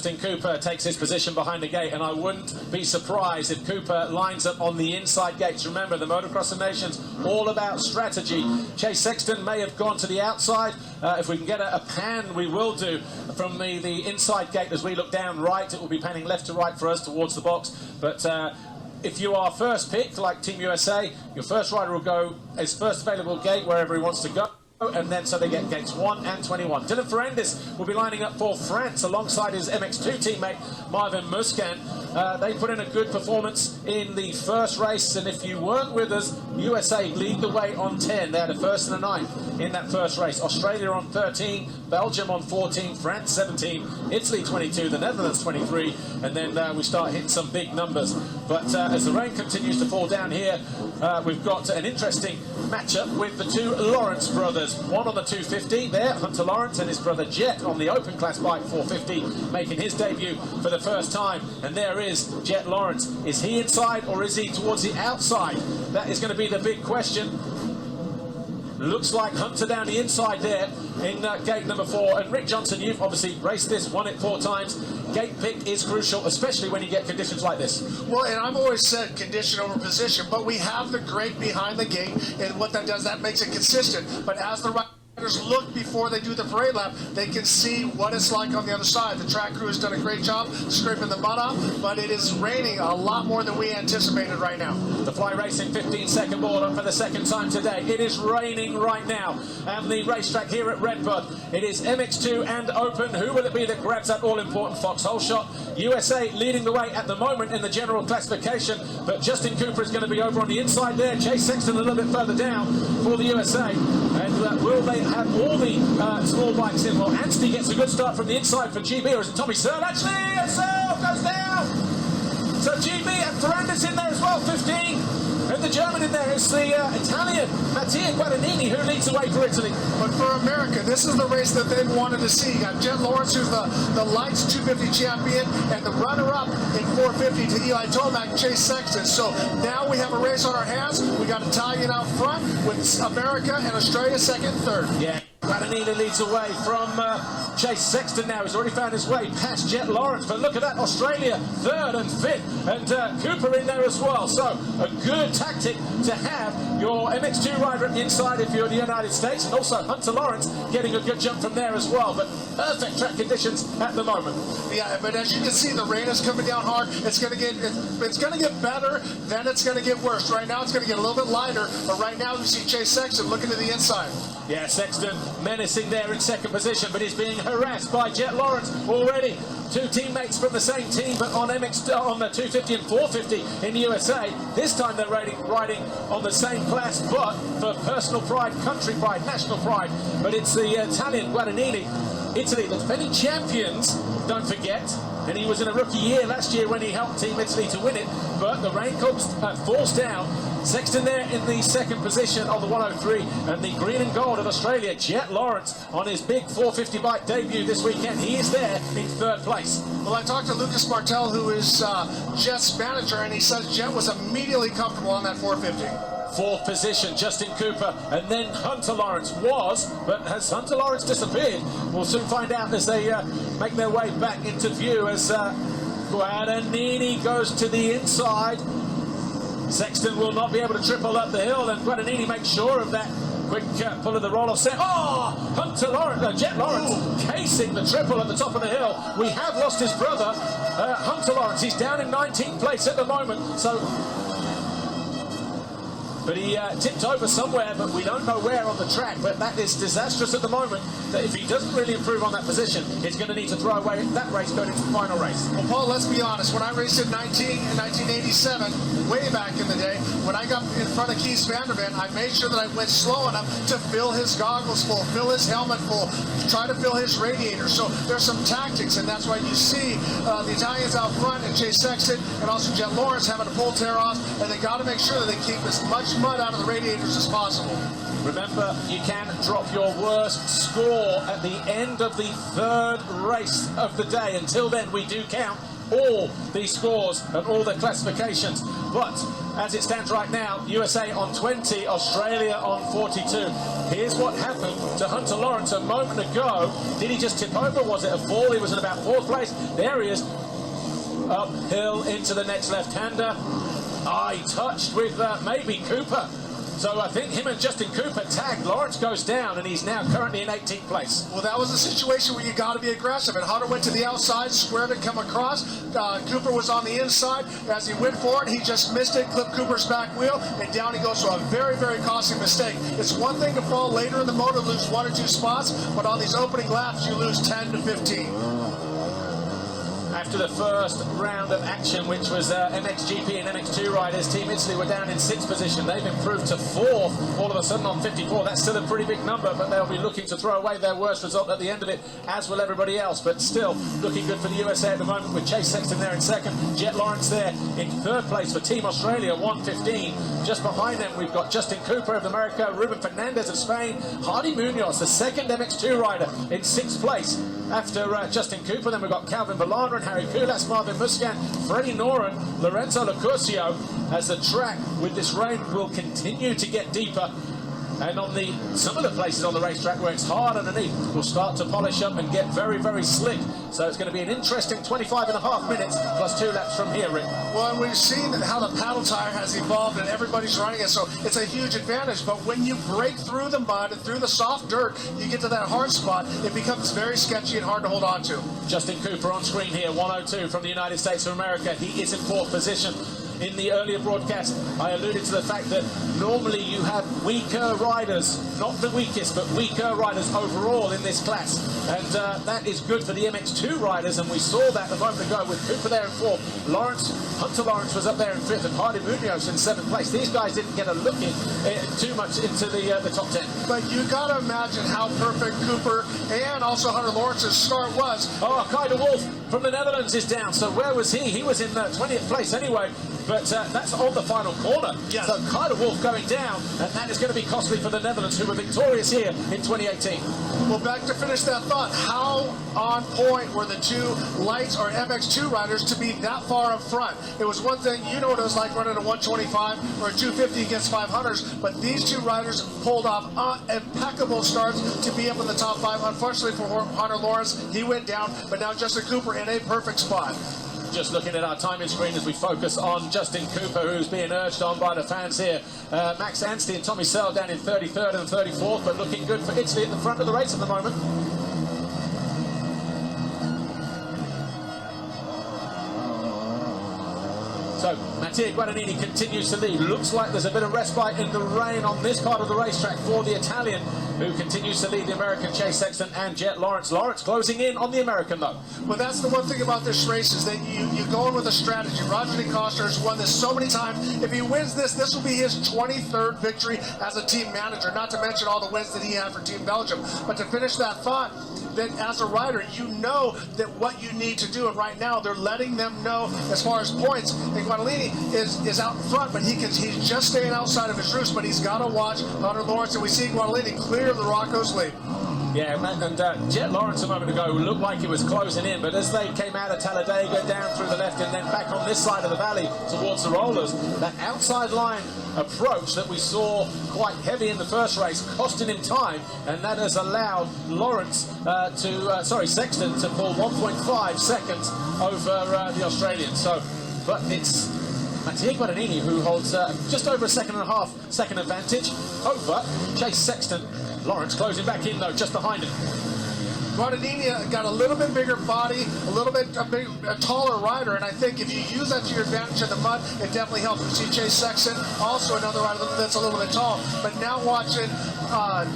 Cooper takes his position behind the gate, and I wouldn't be surprised if Cooper lines up on the inside gates. Remember, the Motocross of Nations, all about strategy. Chase Sexton may have gone to the outside. If we can get a pan, we will do from the inside gate. As we look down right, it will be panning left to right for us towards the box. But if you are first picked, like Team USA, your first rider will go as first available gate wherever he wants to go. And then so they get gates 1 and 21. Ruben Fernandez will be lining up for France alongside his MX2 teammate Marvin Musquin. They put in a good performance in the first race, and if you weren't with us, USA lead the way on 10. They had a first and a 9th in that first race. Australia on 13, Belgium on 14, France 17, Italy 22, the Netherlands 23, and then we start hitting some big numbers. But as the rain continues to fall down here, we've got an interesting matchup with the two Lawrence brothers. One on the 250 there, Hunter Lawrence, and his brother Jett on the open class bike 450, making his debut for the first time. And there is Jett Lawrence. Is he inside or is he towards the outside? That is going to be the big question. Looks like Hunter down the inside there in gate number 4. And Rick Johnson, you've obviously raced this, won it 4 times. Gate pick is crucial, especially when you get conditions like this. Well, and I've always said condition over position, but we have the grate behind the gate, and what that does, that makes it consistent. But as the riders look before they do the parade lap, they can see what it's like on the other side. The track crew has done a great job scraping the mud off, but it is raining a lot more than we anticipated right now. The Fly Racing 15-second board up for the second time today. It is raining right now, and the racetrack here at Redbud. It is MX2 and open. Who will it be that grabs that all-important foxhole shot? USA leading the way at the moment in the general classification, but Justin Cooper is going to be over on the inside there. Chase Sexton a little bit further down for the USA. And will they have all the small bikes in? Well, Anstey gets a good start from the inside for GB, or is it Tommy Searle? Actually, Searle goes down. So GB and Ferrandis in there as well, 15. And the German in there is the Italian Mattia Guadanini, who leads the way for Italy. But for America, this is the race that they've wanted to see. You got Jett Lawrence, who's the lights 250 champion, and the runner-up in 450 to Eli Tomac, Chase Sexton. So now we have a race on our hands. We got Italian out front with America and Australia second and third. Yeah. Guadanini leads away from Chase Sexton now. He's already found his way past Jett Lawrence. But look at that, Australia, 3rd and 5th. And Cooper in there as well. So a good tactic to have your MX2 rider at the inside if you're in the United States. And also Hunter Lawrence getting a good jump from there as well. But perfect track conditions at the moment. Yeah, but as you can see, the rain is coming down hard. It's going to get better, then it's going to get worse. Right now it's going to get a little bit lighter. But right now we see Chase Sexton looking to the inside. Yeah, Sexton menacing there in second position, but he's being harassed by Jett Lawrence already. 2 teammates from the same team, but on on the 250 and 450 in the USA. This time they're riding on the same class, but for personal pride, country pride, national pride. But it's the Italian Guadagnini, Italy, the defending champions, don't forget. And he was in a rookie year last year when he helped Team Italy to win it. But the rain falls down. Sexton there in the second position on the 103. And the green and gold of Australia, Jett Lawrence, on his big 450 bike debut this weekend. He is there in 3rd place. Well, I talked to Lucas Martel, who is Jett's manager, and he says Jett was immediately comfortable on that 450. 4th position, Justin Cooper, and then Hunter Lawrence was, but has Hunter Lawrence disappeared? We'll soon find out as they make their way back into view as Guadagnini goes to the inside. Sexton will not be able to triple up the hill, and Guadagnini makes sure of that. Quick pull of the roll-off set. Oh! Hunter Lawrence, Jett Lawrence casing the triple at the top of the hill. We have lost his brother, Hunter Lawrence. He's down in 19th place at the moment, so... But he tipped over somewhere, but we don't know where on the track. But that is disastrous at the moment, that if he doesn't really improve on that position, he's going to need to throw away that race going into the final race. Well, Paul, let's be honest. When I raced in 1987, way back in the day, when I got in front of Keith Vandervan, I made sure that I went slow enough to fill his goggles full, fill his helmet full, try to fill his radiator. So there's some tactics, and that's why you see the Italians out front and Chase Sexton and also Jett Lawrence having to pull tear off, and they got to make sure that they keep as much mud out of the radiators as possible. Remember, you can drop your worst score at the end of the 3rd race of the day. Until then, we do count all these scores and all the classifications. But as it stands right now, USA on 20, Australia on 42. Here's what happened to Hunter Lawrence a moment ago. Did he just tip over? Was it a fall? He was in about 4th place. There he is. Uphill into the next left-hander. He touched with maybe Cooper. So I think him and Justin Cooper tagged. Lawrence goes down, and he's now currently in 18th place. Well, that was a situation where you got to be aggressive. And Hunter went to the outside, squared it, come across. Cooper was on the inside. As he went for it, he just missed it, clipped Cooper's back wheel, and down he goes. So a very, very costly mistake. It's one thing to fall later in the motor, lose 1 or 2 spots, but on these opening laps, you lose 10 to 15. After the first round of action, which was MXGP and MX2 riders, Team Italy were down in 6th position. They've improved to 4th all of a sudden on 54. That's still a pretty big number, but they'll be looking to throw away their worst result at the end of it, as will everybody else. But still looking good for the USA at the moment, with Chase Sexton there in 2nd, Jett Lawrence there in 3rd place for Team Australia, 1:15. Just behind them, we've got Justin Cooper of America, Ruben Fernandez of Spain, Harri Kullas, the 2nd MX2 rider, in 6th place. After Justin Cooper, then we've got Vlaanderen, Harri Kullas, Marvin Musquin, Freddie Noren, Lorenzo Locurcio, as the track with this rain will continue to get deeper. And on some of the places on the racetrack where it's hard underneath will start to polish up and get very, very slick. So it's going to be an interesting 25.5 minutes plus 2 laps from here, Rick. Well, and we've seen how the paddle tire has evolved and everybody's running it, so it's a huge advantage. But when you break through the mud and through the soft dirt, you get to that hard spot, it becomes very sketchy and hard to hold on to. Justin Cooper on screen here, 102 from the United States of America. He is in 4th position. In the earlier broadcast, I alluded to the fact that normally you have weaker riders, not the weakest, but weaker riders overall in this class. And that is good for the MX2 riders, and we saw that a moment ago with Cooper there in 4th. Hunter Lawrence was up there in 5th, and Harri Kullas in 7th place. These guys didn't get a look in too much into the top 10. But you got to imagine how perfect Cooper and also Hunter Lawrence's start was. Kai de Wolf from the Netherlands is down. So where was he? He was in 20th place anyway. But that's on the final corner. Yes. So Kai de Wolf going down, and that is going to be costly for the Netherlands, who were victorious here in 2018. Well, back to finish that thought, how on point were the 2 lights or MX2 riders to be that far up front? It was one thing, you know what it was like running a 125 or a 250 against 500s, but these 2 riders pulled off impeccable starts to be up in the top 5. Unfortunately for Hunter Lawrence, he went down, but now Justin Cooper in a perfect spot. Just looking at our timing screen as we focus on Justin Cooper, who's being urged on by the fans here. Max Anstey and Tommy Searle down in 33rd and 34th, but looking good for Italy at the front of the race at the moment. So Mattia Guadanini continues to lead. Looks like there's a bit of respite in the rain on this part of the racetrack for the Italian, who continues to lead the American, Chase Sexton and Jett Lawrence. Lawrence closing in on the American, though. Well, that's the one thing about this race is that you go in with a strategy. Roger DeCoster has won this so many times. If he wins this will be his 23rd victory as a team manager, not to mention all the wins that he had for Team Belgium. But to finish that thought, that as a rider, you know that what you need to do, and right now they're letting them know as far as points. And Guadanini is out in front, but he's just staying outside of his roost, but he's got to watch Hunter Lawrence, and we see Guadanini clear the Rocco's lead. Yeah, and Jett Lawrence a moment ago looked like he was closing in, but as they came out of Talladega, down through the left and then back on this side of the valley towards the rollers, that outside line approach that we saw quite heavy in the first race, costing him time, and that has allowed Sexton to pull 1.5 seconds over the Australian. So, but it's Mattia Guadanini who holds just over a second advantage over Chase Sexton. Lawrence closing back in though, just behind him. Guadanini got a little bit bigger body, a little bit a taller rider, and I think if you use that to your advantage in the mud, it definitely helps. You see Chase Sexton, also another rider that's a little bit tall, but now watching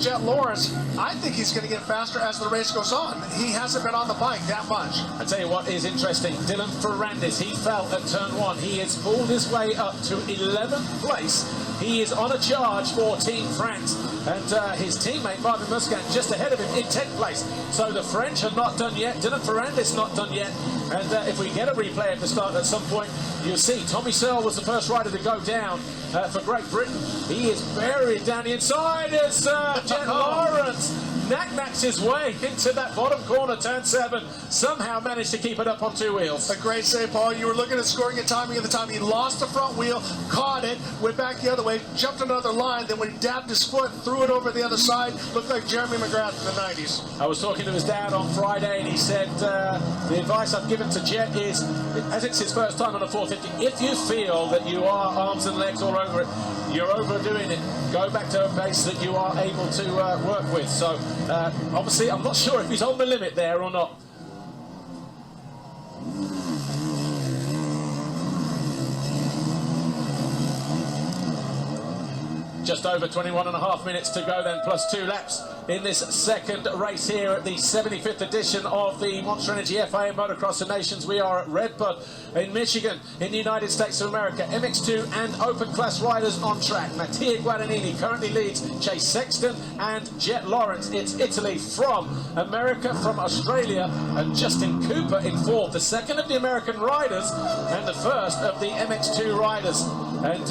Jett Lawrence, I think he's going to get faster as the race goes on. He hasn't been on the bike that much. I tell you what is interesting, Dylan Ferrandis, he fell at turn 1. He has pulled his way up to 11th place. He is on a charge for Team France, and his teammate Marvin Musquin just ahead of him in 10th place. So the French are not done yet. Dylan Ferrandis not done yet. And if we get a replay at the start at some point, you'll see Tommy Searle was the first rider to go down for Great Britain. He is buried down the inside. It's Jett Lawrence knack-knacks his way into that bottom corner, turn 7. Somehow managed to keep it up on 2 wheels. A great save, Paul. You were looking at scoring and timing at the time. He lost the front wheel, caught it, went back the other way, jumped another line, then when he dabbed his foot, threw it over the other side, looked like Jeremy McGrath in the 90s. I was talking to his dad on Friday, and he said, the advice I've given to Jett is, as it's his first time on a 450, if you feel that you are arms and legs all over it, you're overdoing it, go back to a base that you are able to work with. So, obviously, I'm not sure if he's on the limit there or not. Just over 21.5 minutes to go then, plus 2 laps in this second race here at the 75th edition of the Monster Energy FIA Motocross of Nations. We are at Redbud in Michigan, in the United States of America. MX2 and open class riders on track. Mattia Guadanini currently leads Chase Sexton and Jett Lawrence. It's Italy from America, from Australia, and Justin Cooper in 4th. The second of the American riders and the first of the MX2 riders. And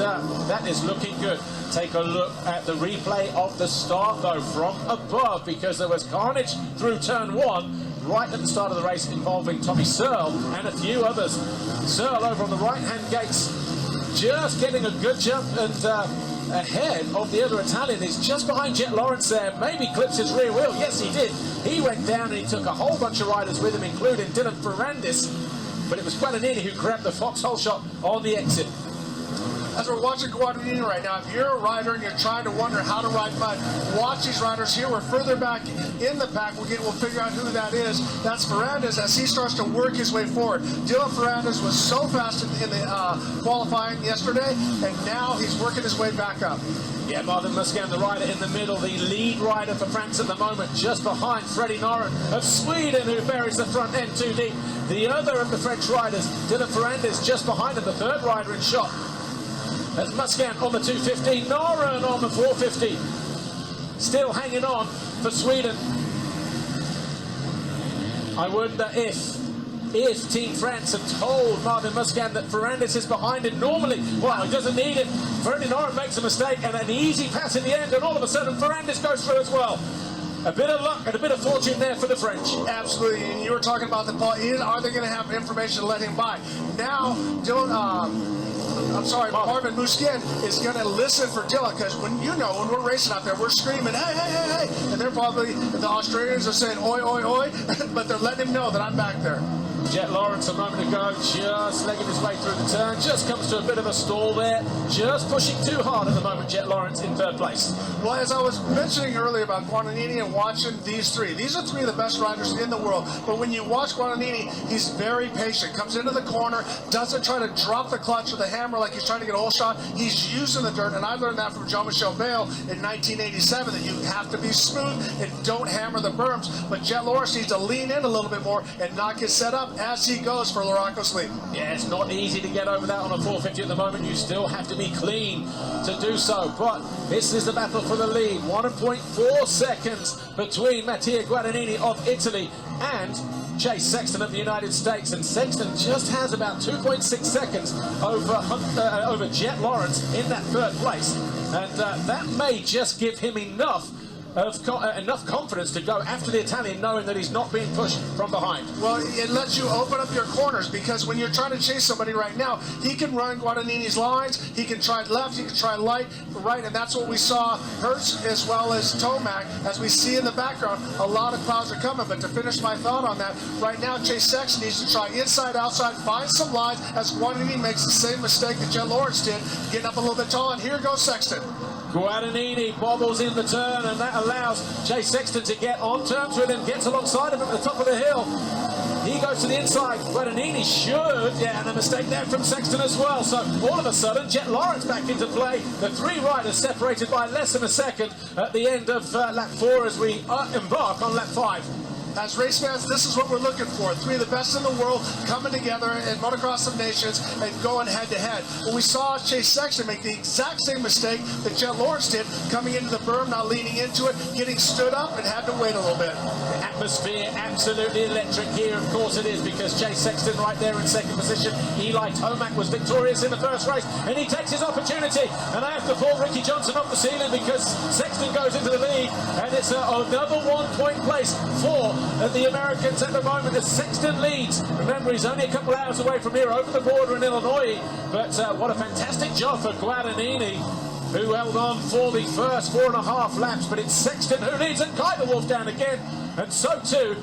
that is looking good. Take a look at the replay of the start, though, from above, because there was carnage through turn 1 right at the start of the race involving Tommy Searle and a few others. Searle over on the right-hand gates, just getting a good jump and ahead of the other Italian. He's just behind Jett Lawrence there, maybe clips his rear wheel. Yes, he did. He went down and he took a whole bunch of riders with him, including Ferrandis, but it was Guadanini who grabbed the foxhole shot on the exit. As we're watching Guadagnini right now, if you're a rider and you're trying to wonder how to ride mud, watch these riders here. We're further back in the pack. We'll figure out who that is. That's Ferrandis as he starts to work his way forward. Dylan Ferrandis was so fast in the qualifying yesterday, and now he's working his way back up. Yeah, Marvin Musquin, the rider in the middle, the lead rider for France at the moment, just behind Freddie Noren of Sweden, who buries the front end too deep. The other of the French riders, Dylan Ferrandis, just behind him, the third rider in shot. As Musquin on the 250, Noren on the 450. Still hanging on for Sweden. I wonder if Team France had told Marvin Musquin that Ferrandis is behind him normally. Well, he doesn't need it. Freddie Noren makes a mistake and an easy pass in the end, and all of a sudden Ferrandis goes through as well. A bit of luck and a bit of fortune there for the French. Absolutely. And you were talking about the Paul. Are they going to have information to let him by? Now, Marvin Musquin is going to listen for Dylan, because when we're racing out there, we're screaming, hey, hey, hey, hey, and they're probably, the Australians are saying, oi, oi, oi, but they're letting him know that I'm back there. Jett Lawrence a moment ago, just legging his way through the turn, just comes to a bit of a stall there, just pushing too hard at the moment. Jett Lawrence in 3rd place. Well, as I was mentioning earlier about Guadagnini and watching these 3 are 3 of the best riders in the world, but when you watch Guadagnini, he's very patient, comes into the corner, doesn't try to drop the clutch or the hammer like he's trying to get a hole shot. He's using the dirt, and I learned that from Jean-Michel Bale in 1987, that you have to be smooth and don't hammer the berms, but Jett Lawrence needs to lean in a little bit more and knock his set up as he goes for Larocco's lead. Yeah, it's not easy to get over that on a 450 at the moment. You still have to be clean to do so, but this is the battle for the lead. 1.4 seconds between Mattia Guadanini of Italy and Chase Sexton of the United States, and Sexton just has about 2.6 seconds over Jett Lawrence in that 3rd place, and that may just give him enough confidence to go after the Italian, knowing that he's not being pushed from behind. Well, it lets you open up your corners, because when you're trying to chase somebody right now, he can run Guadagnini's lines, he can try left, he can try right, and that's what we saw Hertz as well as Tomac. As we see in the background, a lot of clouds are coming, but to finish my thought on that, right now Chase Sexton needs to try inside, outside, find some lines, as Guadagnini makes the same mistake that Jett Lawrence did, getting up a little bit tall, and here goes Sexton. Guadagnini bobbles in the turn, and that allows Chase Sexton to get on terms with him, gets alongside of him at the top of the hill. He goes to the inside. Guadagnini should, and a mistake there from Sexton as well. So all of a sudden, Jett Lawrence back into play. The 3 riders separated by less than a second at the end of lap 4 as we embark on lap 5. As race fans, this is what we're looking for. Three of the best in the world coming together in Motocross of Nations and going head-to-head. Well, we saw Chase Sexton make the exact same mistake that Jett Lawrence did, coming into the berm, not leaning into it, getting stood up, and had to wait a little bit. The atmosphere absolutely electric here, of course it is, because Chase Sexton right there in second position. Eli Tomac was victorious in the first race, and he takes his opportunity. And I have to pull Ricky Johnson off the ceiling because Sexton goes into the lead, and it's another 1 point place for the Americans at the moment as Sexton leads. Remember, he's only a couple hours away from here over the border in Illinois, but what a fantastic job for Guadagnini, who held on for the first 4.5 laps. But it's Sexton who leads, and Kaiser Wolf down again, and so too,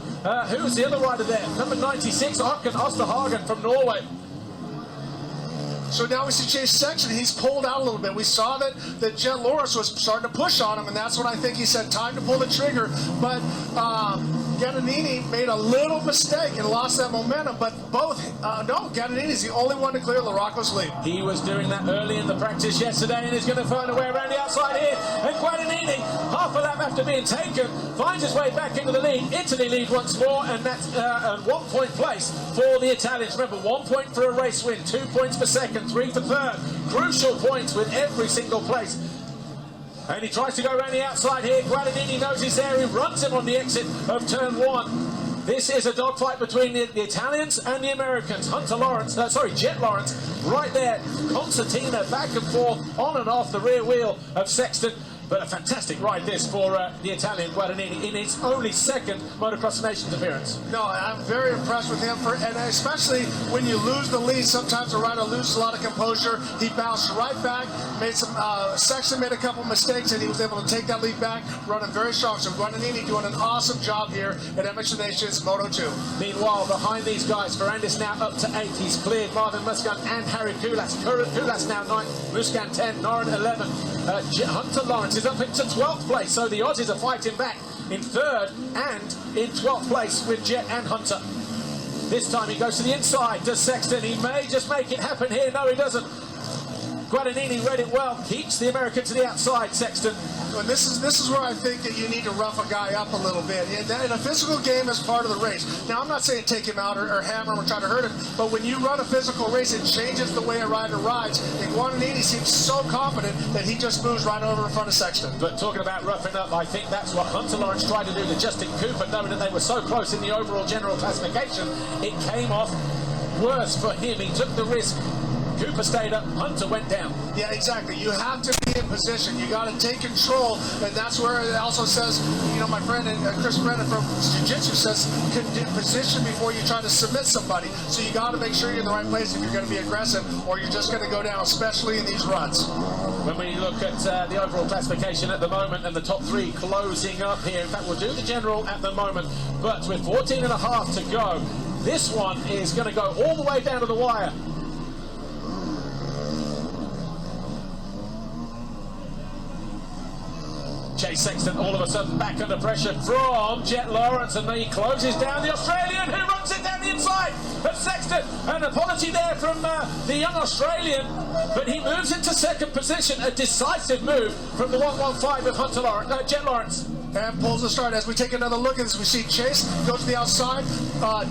who's the other rider there? Number 96, Håkon Osterhagen from Norway. So now we see Chase Sexton, he's pulled out a little bit. We saw that Jett Lawrence was starting to push on him, and that's when I think he said time to pull the trigger. But Guadagnini made a little mistake and lost that momentum, but Guadagnini's the only one to clear LaRocco's lead. He was doing that early in the practice yesterday, and he's going to find a way around the outside here. And Guadagnini, half a lap after being taken, finds his way back into the lead. Italy lead once more, and that's a 1 point place for the Italians. Remember, 1 point for a race win, 2 points for second, 3 for third. Crucial points with every single place. And he tries to go around the outside here. Guadagnini knows he's there. He runs him on the exit of turn 1. This is a dogfight between the Italians and the Americans. Jett Lawrence right there. Concertina back and forth, on and off the rear wheel of Sexton. But a fantastic ride this for the Italian Guadagnini in his only second Motocross of Nations appearance. No, I'm very impressed with him, and especially when you lose the lead, sometimes a rider loses a lot of composure. He bounced right back, Sexton made a couple mistakes, and he was able to take that lead back, running very strong. So Guadagnini doing an awesome job here at MX of Nations Moto 2. Meanwhile, behind these guys, Ferrandis now up to 8. He's cleared Marvin Musquin and Harri Kullas. Kullas now 9, Musquin 10, Noren 11. Hunter Lawrence is up into 12th place, so the Aussies are fighting back in 3rd and in 12th place with Jett and Hunter. This time he goes to the inside, does Sexton. He may just make it happen here. No, he doesn't. Guadagnini read it well, keeps the American to the outside, Sexton. And this is where I think that you need to rough a guy up a little bit. And a physical game is part of the race. Now, I'm not saying take him out or hammer him or try to hurt him, but when you run a physical race, it changes the way a rider rides. And Guadagnini seems so confident that he just moves right over in front of Sexton. But talking about roughing up, I think that's what Hunter Lawrence tried to do to Justin Cooper, knowing that they were so close in the overall general classification. It came off worse for him. He took the risk. Cooper stayed up, Hunter went down. Yeah, exactly. You have to be in position. You got to take control, and that's where it also says, you know, my friend Chris Brennan from Jiu-Jitsu says, position before you try to submit somebody. So you got to make sure you're in the right place if you're going to be aggressive, or you're just going to go down, especially in these runs. When we look at the overall classification at the moment and the top 3 closing up here, in fact, we'll do the general at the moment, but with 14.5 to go, this one is going to go all the way down to the wire. Chase Sexton all of a sudden back under pressure from Jett Lawrence, and he closes down the Australian, who runs it down the inside of Sexton. An apology there from the young Australian, but he moves into second position. A decisive move from the 115 of Jett Lawrence. And pulls the start. As we take another look at this, we see Chase go to the outside.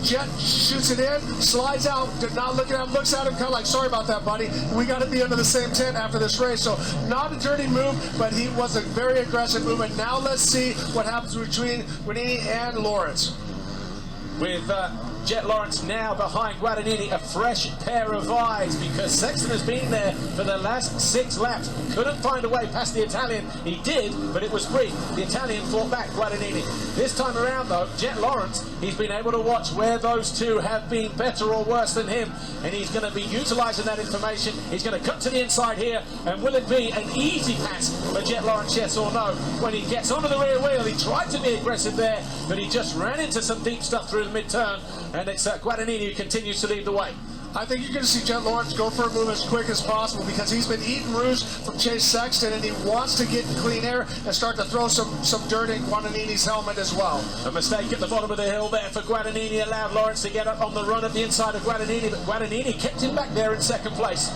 Jett shoots it in, slides out, not looking at him, looks at him, kind of like, sorry about that, buddy. We got to be under the same tent after this race. So not a dirty move, but he was a very aggressive move. And now let's see what happens between Guadagnini and Lawrence. With Jett Lawrence now behind Guadagnini, a fresh pair of eyes, because Sexton has been there for the last 6 laps. Couldn't find a way past the Italian. He did, but it was brief. The Italian fought back, Guadagnini. This time around, though, Jett Lawrence, he's been able to watch where those two have been better or worse than him, and he's going to be utilising that information. He's going to cut to the inside here, and will it be an easy pass for Jett Lawrence, yes or no? When he gets onto the rear wheel, he tried to be aggressive there, but he just ran into some deep stuff through the mid-turn, and it's Guadagnini who continues to lead the way. I think you're going to see Jett Lawrence go for a move as quick as possible, because he's been eating ruse from Chase Sexton, and he wants to get in clean air and start to throw some dirt in Guadagnini's helmet as well. A mistake at the bottom of the hill there for Guadagnini allowed Lawrence to get up on the run at the inside of Guadagnini, but Guadagnini kept him back there in second place.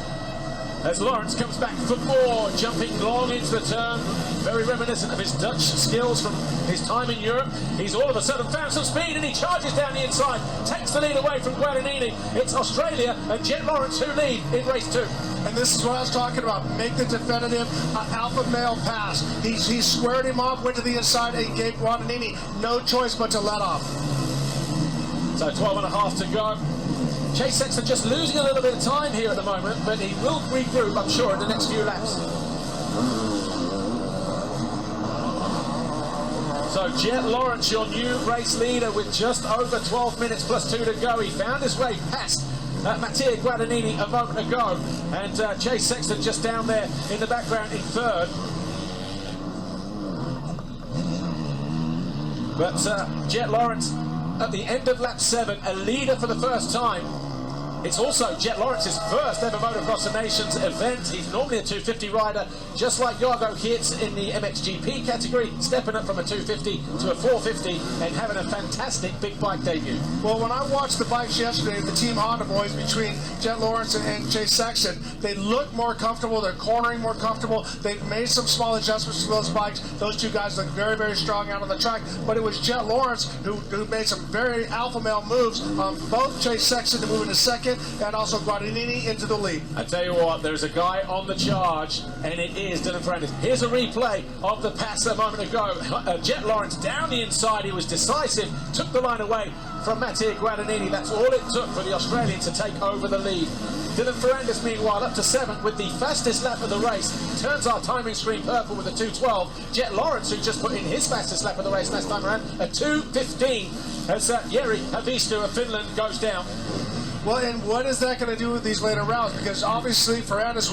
as Lawrence comes back for more, jumping long into the turn, very reminiscent of his Dutch skills from his time in Europe. He's all of a sudden found some speed and he charges down the inside, takes the lead away from Guadanini. It's Australia and Jett Lawrence who lead in race 2. And this is what I was talking about. Make the definitive alpha male pass. He squared him off, went to the inside, and gave Guadanini no choice but to let off. So 12.5 to go. Chase Sexton just losing a little bit of time here at the moment, but he will regroup, I'm sure, in the next few laps. So Jett Lawrence, your new race leader, with just over 12 minutes plus 2 to go. He found his way past Mattia Guadanini a moment ago, and Chase Sexton just down there in the background in third. But Jett Lawrence at the end of lap 7, a leader for the first time. It's also Jett Lawrence's first ever Motocross of Nations event. He's normally a 250 rider, just like Jago Geerts in the MXGP category, stepping up from a 250 to a 450 and having a fantastic big bike debut. Well, when I watched the bikes yesterday, the Team Honda boys between Jett Lawrence and Chase Sexton, they look more comfortable, they're cornering more comfortable, they've made some small adjustments to those bikes. Those two guys look very, very strong out on the track, but it was Jett Lawrence who made some very alpha male moves on both Chase Sexton to move into second, and also Guadanini into the lead. I tell you what, there's a guy on the charge, and it is Dylan Ferrandis. Here's a replay of the pass a moment ago. Jett Lawrence down the inside, he was decisive, took the line away from Mattia Guadanini. That's all it took for the Australian to take over the lead. Dylan Ferrandis, meanwhile, up to 7th with the fastest lap of the race. Turns our timing screen purple with a 2:12. Jett Lawrence, who just put in his fastest lap of the race last time around, a 2:15, as Jari Haavisto of Finland goes down. Well, and what is that going to do with these later rounds? Because obviously Ferrandis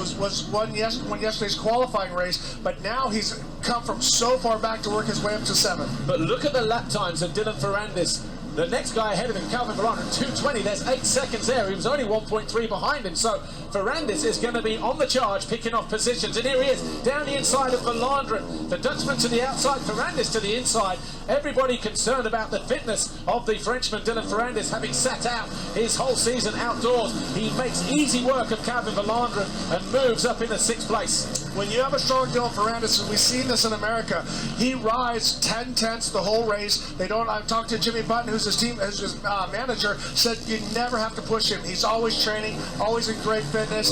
won yesterday's qualifying race, but now he's come from so far back to work his way up to 7th. But look at the lap times of Dylan Ferrandis. The next guy ahead of him, Calvin Vlaanderen, 2:20. There's 8 seconds there. He was only 1.3 behind him. So Ferrandis is going to be on the charge, picking off positions. And here he is, down the inside of Vlaanderen. The Dutchman to the outside, Ferrandis to the inside. Everybody concerned about the fitness of the Frenchman, Dylan Ferrandis, having sat out his whole season outdoors. He makes easy work of Calvin Vlaanderen and moves up into 6th place. When you have a strong Dylan Ferrandis, and we've seen this in America, he rides 10 tenths the whole race. I've talked to Jimmy Button, who's his manager, said you never have to push him. He's always training, always in great fitness.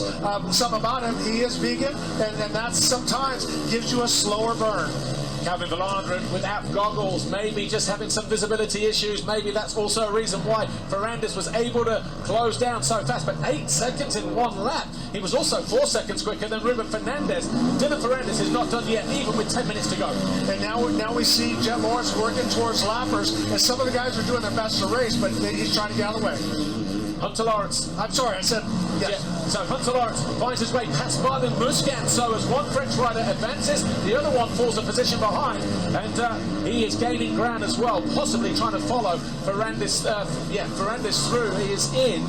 Something about him, he is vegan, and that sometimes gives you a slower burn. Calvin Vlaanderen without goggles, maybe just having some visibility issues. Maybe that's also a reason why Ferrandis was able to close down so fast. But 8 seconds in one lap. He was also 4 seconds quicker than Ruben Fernandez. Dylan Ferrandis is not done yet, even with 10 minutes to go. And now we see Jett Lawrence working towards lappers, and some of the guys are doing their best to race, but he's trying to get out of the way. Hunter Lawrence. I'm sorry, I said yes. Yeah. So Hunter Lawrence finds his way past Marvin Musquin. So as one French rider advances, the other one falls a position behind, and he is gaining ground as well, possibly trying to follow Ferrandis. Ferrandis through. He is in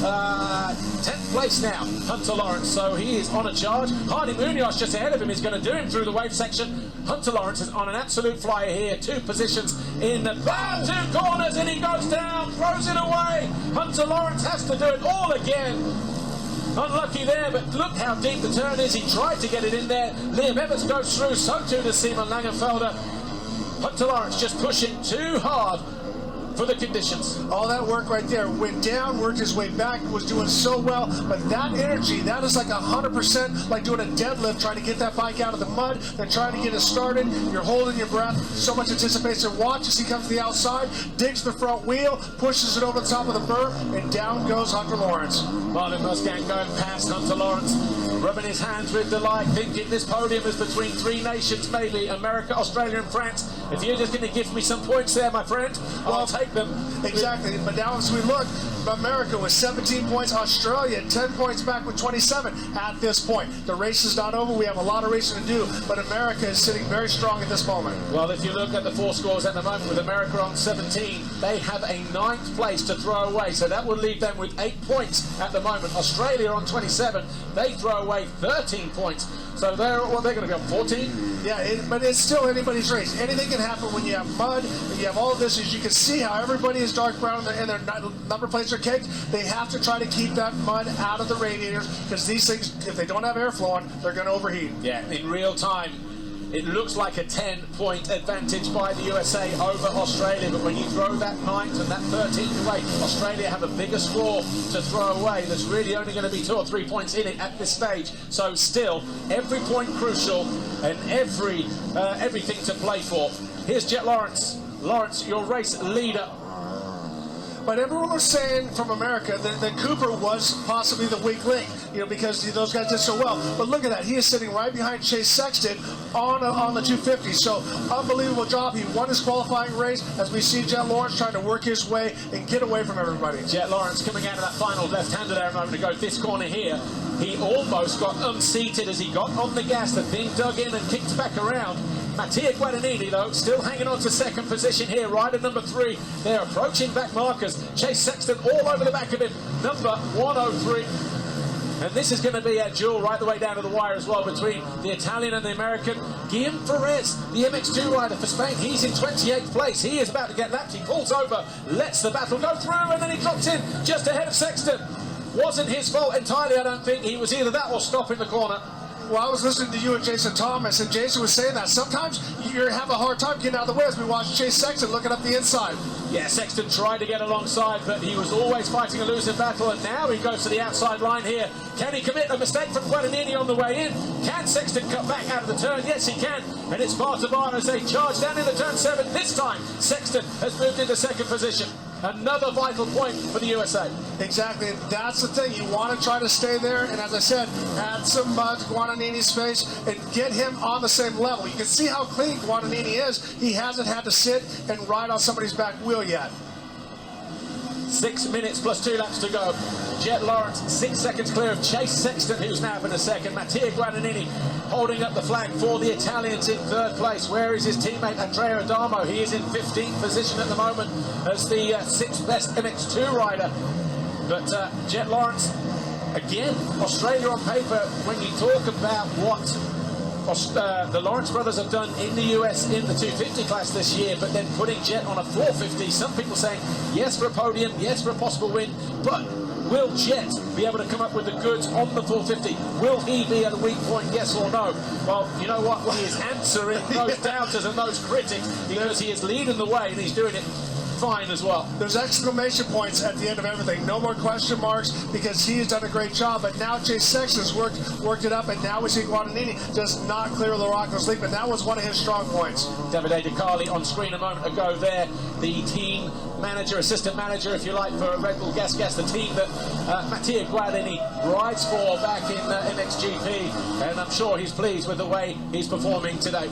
10th place now, Hunter Lawrence. So he is on a charge. Harri Kullas just ahead of him is going to do him through the wave section. Hunter Lawrence is on an absolute flyer here. 2 positions in the 2 corners, and he goes down, throws it away. Hunter Lawrence has to do it all again. Unlucky there, but look how deep the turn is. He tried to get it in there. Liam Evans goes through, so too does Simon Langenfelder. Hunter Lawrence just pushing too hard for the conditions. All that work right there, went down, worked his way back, was doing so well, but that energy, that is like 100% like doing a deadlift, trying to get that bike out of the mud, then trying to get it started. You're holding your breath, so much anticipation. Watch as he comes to the outside, digs the front wheel, pushes it over the top of the berm, and down goes Hunter Lawrence. Marvin Musquin going past Hunter Lawrence, rubbing his hands with delight, thinking this podium is between 3 nations, maybe America, Australia, and France. If you're just going to give me some points there, my friend, I'll take them. Exactly, but now as we look, America with 17 points, Australia 10 points back with 27 at this point. The race is not over, we have a lot of racing to do, but America is sitting very strong at this moment. Well, if you look at the 4 scores at the moment, with America on 17, they have a 9th place to throw away, so that would leave them with 8 points at the moment. Australia on 27, they throw away 13 points. So they're going to go 14. Yeah, but it's still anybody's race. Anything can happen when you have mud, and you have all of this. As you can see how everybody is dark brown and their number plates are caked. They have to try to keep that mud out of the radiators, because these things, if they don't have air flowing, they're going to overheat. Yeah, in real time, it looks like a 10-point advantage by the USA over Australia, but when you throw that 9th and that 13th away, Australia have a bigger score to throw away. There's really only going to be 2 or 3 points in it at this stage. So still, every point crucial and everything to play for. Here's Jett Lawrence. Lawrence, your race leader. But everyone was saying from America that Cooper was possibly the weak link, you know, because those guys did so well. But look at that. He is sitting right behind Chase Sexton on the 250. So unbelievable job. He won his qualifying race as we see Jett Lawrence trying to work his way and get away from everybody. Jett Lawrence coming out of that final left-hander there a moment ago. This corner here, he almost got unseated as he got on the gas. The thing dug in and kicked back around. Mattia Guadanini, though, still hanging on to second position here. Rider number 3. They're approaching back markers. Chase Sexton all over the back of him. Number 103. And this is going to be a duel right the way down to the wire as well between the Italian and the American. Guillaume Ferrandis, the MX2 rider for Spain. He's in 28th place. He is about to get lapped. He pulls over, lets the battle go through, and then he drops in just ahead of Sexton. Wasn't his fault entirely, I don't think. He was either that or stop in the corner. Well, I was listening to you and Jason Thomas, and Jason was saying that sometimes you have a hard time getting out of the way as we watch Chase Sexton looking up the inside. Yeah, Sexton tried to get alongside, but he was always fighting a losing battle, and now he goes to the outside line here. Can he commit a mistake from Guadanini on the way in? Can Sexton cut back out of the turn? Yes, he can, and it's Bartabar as they charge down into turn 7. This time, Sexton has moved into second position. Another vital point for the USA. Exactly, that's the thing. You want to try to stay there, and as I said, add some mud to Guadanini's face and get him on the same level. You can see how clean Guadanini is. He hasn't had to sit and ride on somebody's back wheel yet. 6 minutes plus 2 laps to go. Jett Lawrence 6 seconds clear of Chase Sexton, who's now in a second. Mattia Guadanini holding up the flag for the Italians in 3rd place. Where is his teammate Andrea Adamo? He is in 15th position at the moment as the 6th best MX2 rider. But Jett Lawrence, again, Australia on paper, when you talk about what the Lawrence brothers have done in the US in the 250 class this year, but then putting Jett on a 450. Some people saying yes for a podium, yes for a possible win, but will Jett be able to come up with the goods on the 450? Will he be at a weak point, yes or no? Well, you know what? He is answering those doubters and those critics, because he is leading the way and he's doing it fine as well. There's exclamation points at the end of everything. No more question marks, because he has done a great job. But now Chase Sexton's worked it up, and now we see Guadanini does not clear the Rocco's lead, but that was one of his strong points. Davide DiCarli on screen a moment ago there, the team manager, assistant manager, if you like, for Redbud Gas, the team that Mattia Guadanini rides for back in MXGP, and I'm sure he's pleased with the way he's performing today.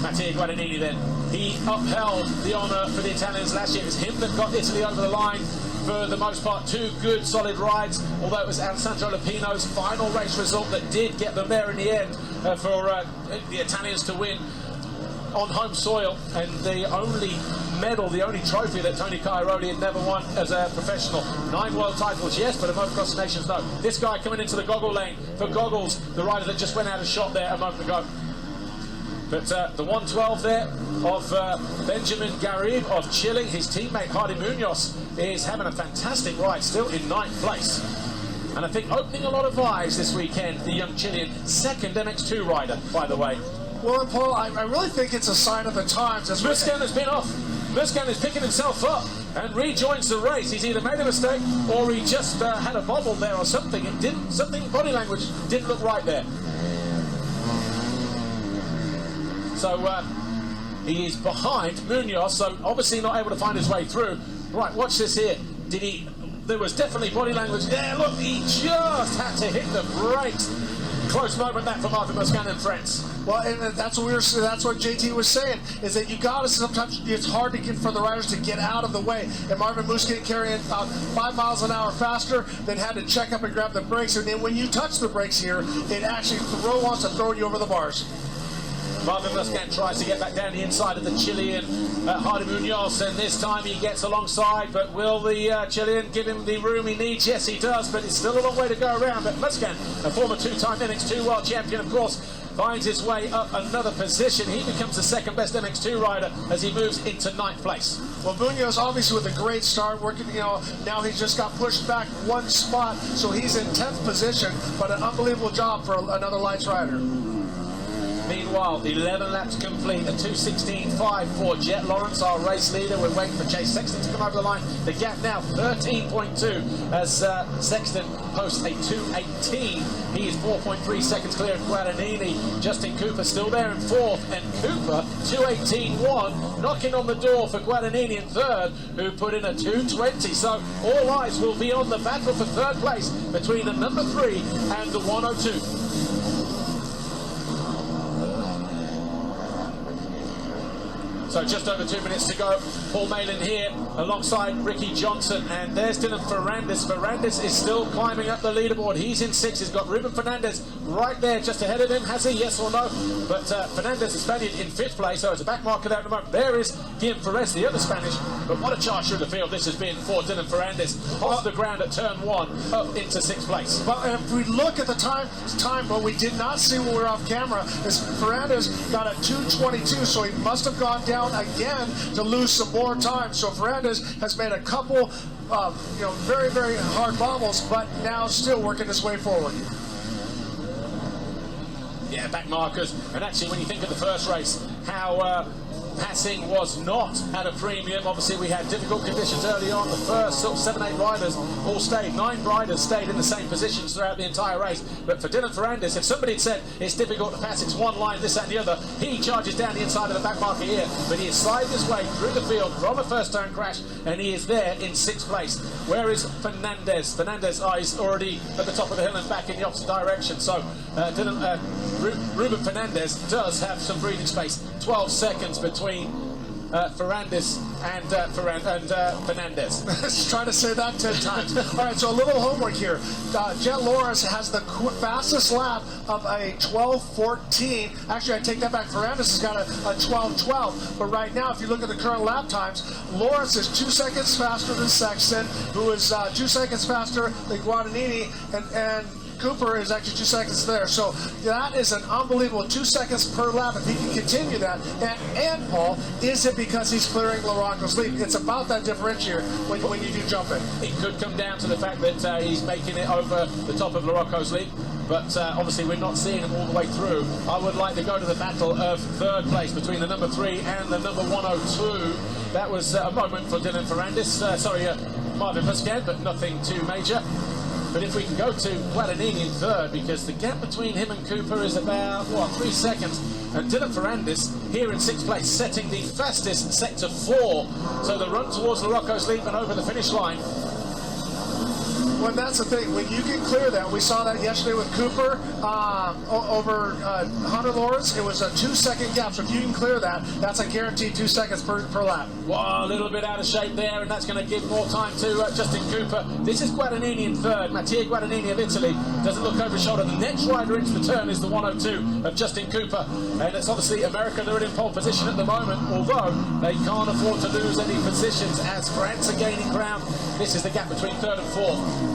Mattia Guadanini then, he upheld the honour for the Italians last year. It was him that got Italy over the line for the most part. 2 good solid rides, although it was Alessandro Lupino's final race result that did get them there in the end for the Italians to win on home soil, and the only medal, the only trophy that Tony Cairoli had never won as a professional. 9 world titles, yes, but a Motocross Nations, no. This guy coming into the goggle lane for Goggles, the rider that just went out of shot there a moment ago. But the 112 there of Benjamin Garib of Chile, his teammate Harri Kullas is having a fantastic ride, still in 9th place. And I think opening a lot of eyes this weekend, the young Chilean, 2nd MX2 rider, by the way. Well, and Paul, I really think it's a sign of the times. Musquin has been off. Musquin is picking himself up and rejoins the race. He's either made a mistake or he just had a bobble there or something. It didn't, body language didn't look right there. So he is behind Munoz, so obviously not able to find his way through. Right, watch this here. There was definitely body language there. Look, he just had to hit the brakes. Close moment that for Marvin Musquin and friends. Well, and that's what JT was saying, is that you gotta, sometimes it's hard to get for the riders to get out of the way. And Marvin Musquin carrying about 5 miles an hour faster, then had to check up and grab the brakes. And then when you touch the brakes here, it actually wants to throw you over the bars. Marvin Musquin tries to get back down the inside of the Chilean Harri Kullas, and this time he gets alongside, but will the Chilean give him the room he needs? Yes, he does, but it's still a long way to go around. But Musquin, a former two-time MX2 world champion, of course, finds his way up another position. He becomes the second best MX2 rider as he moves into 9th place. Well, Munoz obviously with a great start, working, now he just got pushed back one spot, so he's in 10th position, but an unbelievable job for another lights rider. Meanwhile, 11 laps complete, a 2:16.5 for Jett Lawrence, our race leader. We're waiting for Chase Sexton to come over the line. The gap now 13.2 as Sexton posts a 2:18. He is 4.3 seconds clear of Guadanini. Justin Cooper still there in 4th, and Cooper 2:18.1, knocking on the door for Guadanini in 3rd, who put in a 2:20. So all eyes will be on the battle for 3rd place between the number 3 and the 102. So just over 2 minutes to go. Paul Malin here alongside Ricky Johnson, and there's Dylan Ferrandis. Ferrandis is still climbing up the leaderboard. He's in 6th. He's got Ruben Fernandez right there just ahead of him. Has he? Yes or no? But Fernandez is Spaniard in 5th place, so it's a back marker there at the moment. There is Guillaume Ferres, the other Spanish. But what a charge through the field this has been for Dylan Ferrandis. Off the ground at turn 1, up into 6th place. But if we look at the time, but we did not see when we were off camera, is Ferrandis got a 2:22, so he must have gone down again to lose some more time. So Ferrandis has made a couple very, very hard bobbles, but now still working his way forward. Yeah, back markers. And actually, when you think of the first race, how passing was not at a premium. Obviously, we had difficult conditions early on. The first sort of 7-8 riders all stayed. 9 riders stayed in the same positions throughout the entire race. But for Dylan Ferrandis, if somebody had said it's difficult to pass, it's one line, this, that, and the other, he charges down the inside of the back marker here. But he has slided his way through the field from a first turn crash, and he is there in 6th place. Where is Fernandez? Fernandez is already at the top of the hill and back in the opposite direction. So Ruben Fernandez does have some breathing space. 12 seconds between Ferrandis and Fernandez. Just trying to say that 10 times. All right, so a little homework here. Jett Lawrence has the fastest lap of a 12:14. Actually, I take that back. Ferrandis has got a 12:12. But right now, if you look at the current lap times, Lawrence is 2 seconds faster than Sexton, who is 2 seconds faster than Guadanini, and Cooper is actually 2 seconds there. So that is an unbelievable 2 seconds per lap if he can continue that. And Paul, is it because he's clearing LaRocco's lead? It's about that differentiator when you do jump it. It could come down to the fact that he's making it over the top of LaRocco's lead. But obviously we're not seeing him all the way through. I would like to go to the battle of 3rd place between the number 3 and the number 102. That was a moment for Dylan Ferrandis. Marvin Musquin, but nothing too major. But if we can go to Guadanini in 3rd, because the gap between him and Cooper is about, 3 seconds. And Dylan Ferrandis here in 6th place, setting the fastest sector 4. So the run towards LaRocco's lead and over the finish line. Well, that's the thing. When you can clear that, we saw that yesterday with Cooper over Hunter Lawrence. It was a 2 second gap. So if you can clear that, that's a guaranteed 2 seconds per lap. Well, a little bit out of shape there, and that's going to give more time to Justin Cooper. This is Guadanini in 3rd. Mattia Guadanini of Italy doesn't look over his shoulder. The next rider into the turn is the 102 of Justin Cooper. And it's obviously America. They're in pole position at the moment, although they can't afford to lose any positions as France are gaining ground. This is the gap between 3rd and 4th.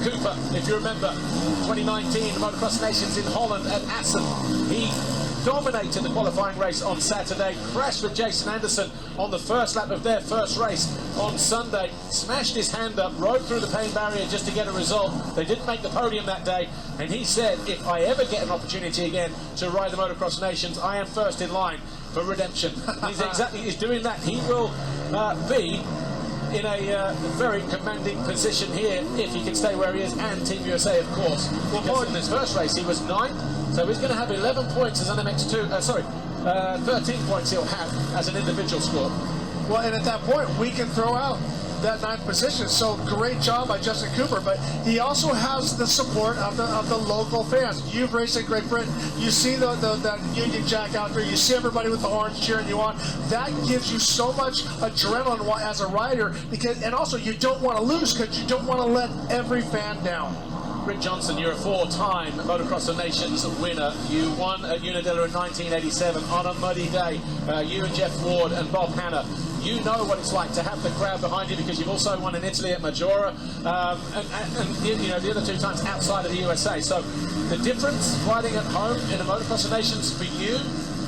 Cooper, if you remember, 2019 Motocross Nations in Holland at Assen. He dominated the qualifying race on Saturday, crashed with Jason Anderson on the first lap of their first race on Sunday, smashed his hand up, rode through the pain barrier just to get a result. They didn't make the podium that day, and he said, if I ever get an opportunity again to ride the Motocross Nations, I am first in line for redemption. He's doing that. He will be in a very commanding position here if he can stay where he is, and Team USA, of course. Because in this first race he was 9th, so he's going to have 11 points as an MX2. 13 points he'll have as an individual score. Well, and at that point we can throw out that 9th position. So great job by Justin Cooper, but he also has the support of the local fans. You've raced in Great Britain. You see that Union Jack out there. You see everybody with the horns cheering you on. That gives you so much adrenaline as a rider, and also you don't want to lose because you don't want to let every fan down. Rick Johnson, you're a four-time Motocross of Nations winner. You won at Unadilla in 1987 on a muddy day. You and Jeff Ward and Bob Hanna. You know what it's like to have the crowd behind you because you've also won in Italy at Maggiora, and you know the other two times outside of the USA. So the difference riding at home in a Motocross of Nations for you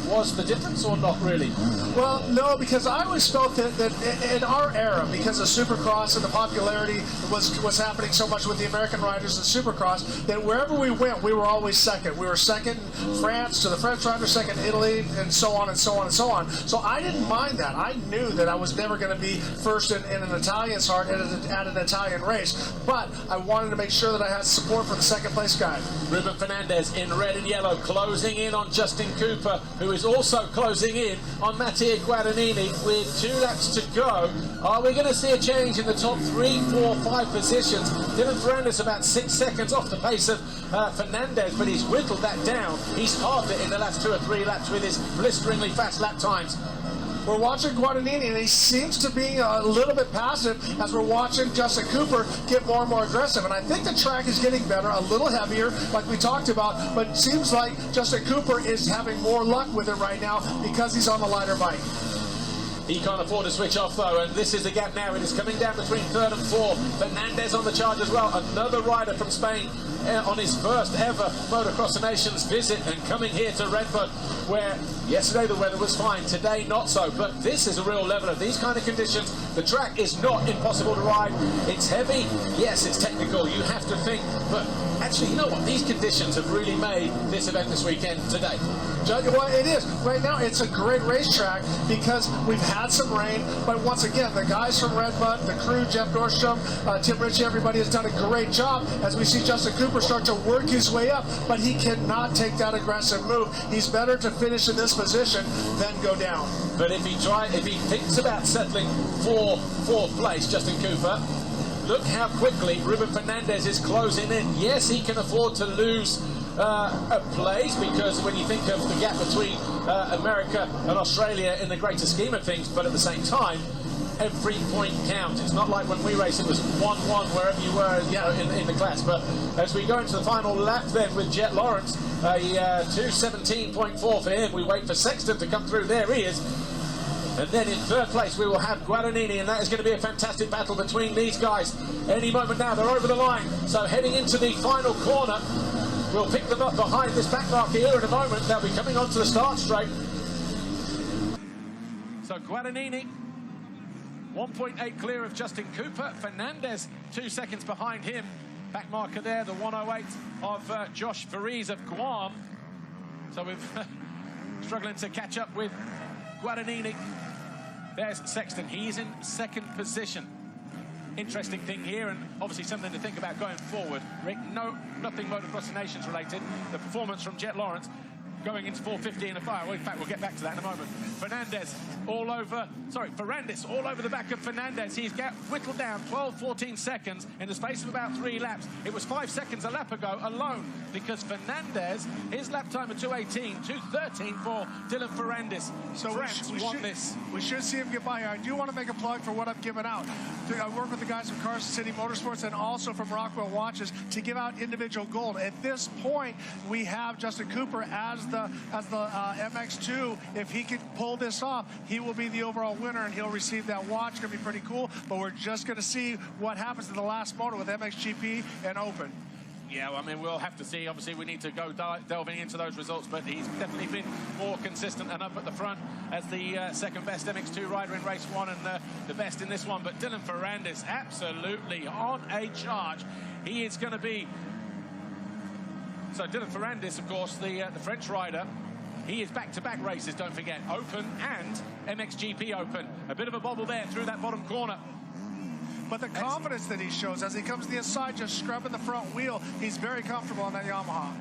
was the difference or not really? Well, no, because I always felt that in our era, because of Supercross and the popularity was happening so much with the American riders in Supercross, that wherever we went, we were always second. We were second in France to the French riders, second in Italy, and so on and so on and so on. So I didn't mind that. I knew that I was never going to be first in an Italian's heart at an Italian race, but I wanted to make sure that I had support for the second place guy. Ruben Fernandez in red and yellow, closing in on Justin Cooper, who is also closing in on Mattia Guadanini with 2 laps to go. Are we going to see a change in the top 3, 4, 5 positions? Dylan Ferrandis about 6 seconds off the pace of Fernandez, but he's whittled that down. He's halved it in the last 2 or 3 laps with his blisteringly fast lap times. We're watching Guadagnini, and he seems to be a little bit passive as we're watching Justin Cooper get more and more aggressive. And I think the track is getting better, a little heavier, like we talked about, but it seems like Justin Cooper is having more luck with it right now because he's on the lighter bike. He can't afford to switch off though, and this is the gap now. It is coming down between 3rd and 4th. Fernandez on the charge as well. Another rider from Spain on his first ever Motocross of Nations visit and coming here to Redbud, where yesterday the weather was fine, today not so. But this is a real leveler. These kind of conditions, the track is not impossible to ride. It's heavy, yes, it's technical, you have to think, but actually, you know what? These conditions have really made this event this weekend today. Well, it is. Right now, it's a great racetrack because we've had some rain, but once again, the guys from Redbud, the crew, Jeff Nordstrom, Tim Ritchie, everybody has done a great job as we see Justin Cooper start to work his way up, but he cannot take that aggressive move. He's better to finish in this position than go down. But if he thinks about settling for 4th place, Justin Cooper, look how quickly Ruben Fernandez is closing in. Yes, he can afford to lose a place because when you think of the gap between America and Australia in the greater scheme of things, but at the same time, every point counts. It's not like when we race, it was 1-1 wherever you were, you know, in the class. But as we go into the final lap then with Jett Lawrence, a 2:17.4 for him. We wait for Sexton to come through. There he is. And then in 3rd place, we will have Guadagnini, and that is going to be a fantastic battle between these guys. Any moment now, they're over the line. So heading into the final corner, we'll pick them up behind this back marker here in a moment. They'll be coming onto the start straight. So Guadagnini, 1.8 clear of Justin Cooper. Fernandez, 2 seconds behind him. Back marker there, the 1:08 of Josh Varese of Guam. So we've struggling to catch up with Guadagnini. There's Sexton. He's in 2nd position. Interesting thing here, and obviously something to think about going forward. Rick, nothing Motocross of Nations related. The performance from Jett Lawrence going into 450 in a fire. Well, in fact, we'll get back to that in a moment. Ferrandis all over the back of Fernandez. He's whittled down 12, 14 seconds in the space of about 3 laps. It was 5 seconds a lap ago alone because Fernandez, his lap time of 2:18, 2:13 for Dylan Ferrandis. So we should see him get by here. I do want to make a plug for what I've given out. I work with the guys from Carson City Motorsports and also from Rockwell Watches to give out individual gold. At this point, we have Justin Cooper as the MX2. If he can pull this off, he will be the overall winner and he'll receive that watch. It's going to be pretty cool, but we're just going to see what happens in the last motor with MXGP and Open. Yeah, well, I mean, we'll have to see. Obviously, we need to go delving into those results, but he's definitely been more consistent and up at the front as the 2nd best MX2 rider in race 1 and the best in this one. But Dylan Ferrandis absolutely on a charge. He is going to be... So Dylan Ferrandis, of course, the French rider, he is back-to-back races, don't forget, Open and MXGP Open. A bit of a bobble there through that bottom corner. But the confidence that he shows as he comes to the inside, just scrubbing the front wheel, he's very comfortable on that Yamaha.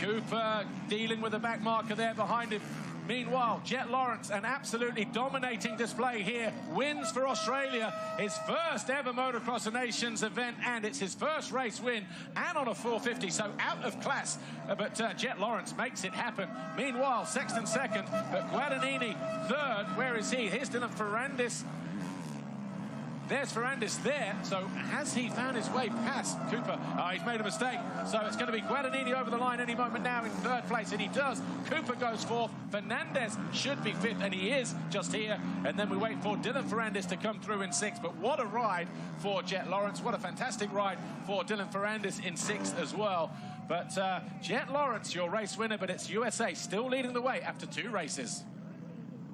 Cooper dealing with the back marker there behind him. Meanwhile, Jett Lawrence, an absolutely dominating display here, wins for Australia, his first ever Motocross of Nations event, and it's his first race win, and on a 450, so out of class. But Jett Lawrence makes it happen. Meanwhile, Sexton 2nd, but Guadagnini 3rd. Where is he? Here's Dylan Ferrandis. There's Ferrandis there. So has he found his way past Cooper? Oh, he's made a mistake. So it's going to be Guadanini over the line any moment now in third place, and he does. Cooper goes fourth. Fernandez should be fifth, and he is just here. And then we wait for Dylan Ferrandis to come through in sixth. But what a ride for Jett Lawrence. What a fantastic ride for Dylan Ferrandis in sixth as well. But Jett Lawrence, your race winner, but it's USA still leading the way after 2 races.